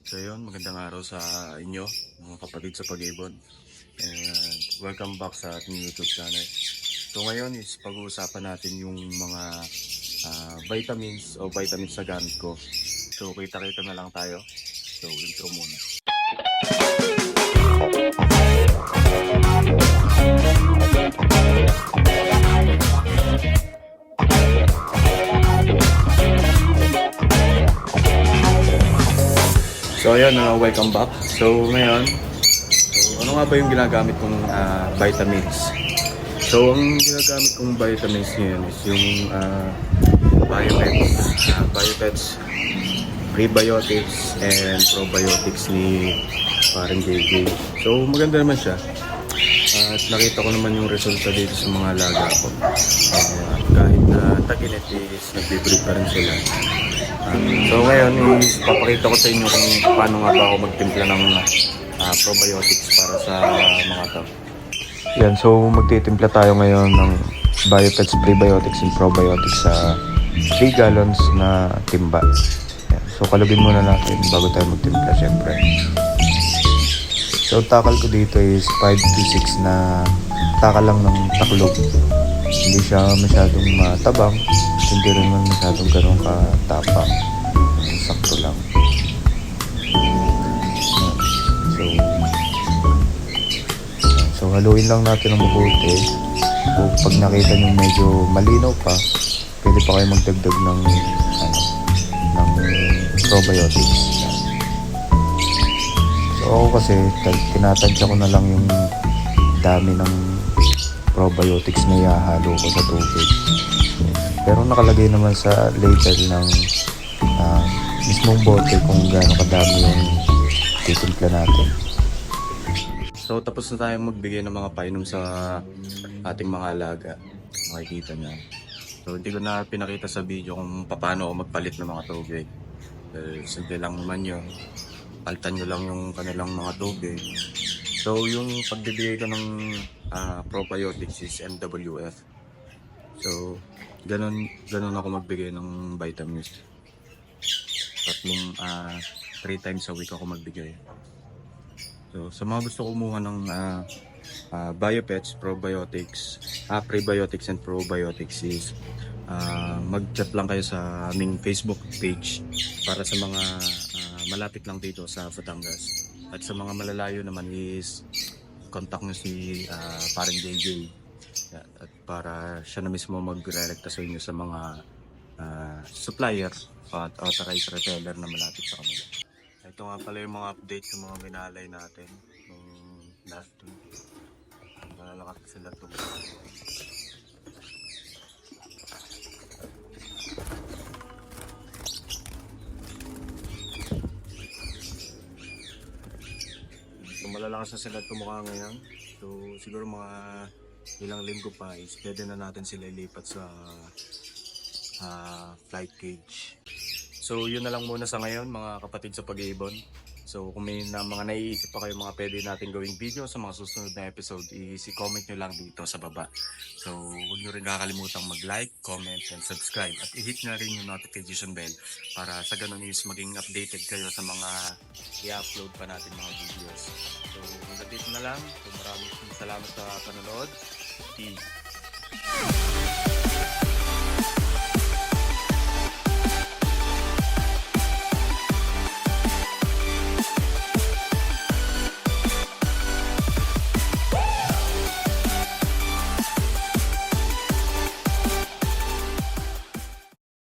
So yun, magandang araw sa inyo, mga kapatid sa pag-ibon. And welcome back sa ating YouTube channel. So ngayon is pag-uusapan natin yung mga vitamins o vitamins na gamit ko. So kita-kita na lang tayo. So intro muna. So ayun, welcome back. So ngayon, ano nga ba yung ginagamit kong vitamins? So ang ginagamit kong vitamins ngayon is yung Biopets, prebiotics and probiotics ni parang JJ. So maganda naman siya. At nakita ko naman yung resulta dito sa mga alaga ko. Kahit na tag-init is nagbe-breed pa rin sila. So ngayon is papakita ko sa inyo kung paano nga ba ako magtimpla ng probiotics para sa mga to. Yan, so magtitimpla tayo ngayon ng Biopets, prebiotics and probiotics sa 3 gallons na timba. Yan, so kalubin muna natin bago tayo magtimpla syempre. So takal ko dito is 5 to 6 na takal lang ng taklog. Hindi siya masyadong matabang, hindi rin naman masyadong ganun katapang. Sakto lang. So haluin lang natin ng mabuti. So pag nakita nyo medyo malinaw pa, pwede pa kayo magdagdag ng probiotics. So ako kasi tinatansya ko na lang yung dami ng probiotics na ihahalo ko sa tubig. Pero nakalagay naman sa label ng mismong bote kung gaano kadami yung titimpla natin. So tapos na tayong magbigay ng mga painom sa ating mga alaga. Makikita nyo. So hindi ko na pinakita sa video kung paano ako magpalit ng mga tubig. Simple lang naman yun. Palitan nyo lang yung kanilang mga tubig. So yung pagbibigay ko ng probiotics is MWF. So ganun ako magbigay ng vitamins. Tatlong 3 times a week ako magbigay. So sa mga gusto kumuha ng Biopets, probiotics, prebiotics and probiotics is mag-chat lang kayo sa aming Facebook page para sa mga malapit lang dito sa Batangas. At sa mga malalayo naman is contact nyo si parang JJ. At para siya na mismo magre-rekta sa inyo sa mga supplier at authorized retailer na malapit sa kanila. Ito nga pala yung mga update sa mga minalay natin nung last week. Malalakas sila ito. So malalakas na sila tumukha ngayon. So siguro mga ilang linggo pa is pwede na natin sila ilipat sa flight cage. So yun na lang muna sa ngayon mga kapatid sa pag-iibon. So kung may mga naiisip pa kayo mga pwede natin gawing video sa mga susunod na episode, i-comment nyo lang dito sa baba. So huwag nyo rin kakalimutan mag-like, comment, and subscribe. At i-hit nyo rin yung notification bell para sa ganun is maging updated kayo sa mga i-upload pa natin mga videos. So hanggang dito na lang. So maraming salamat sa panonood. Peace.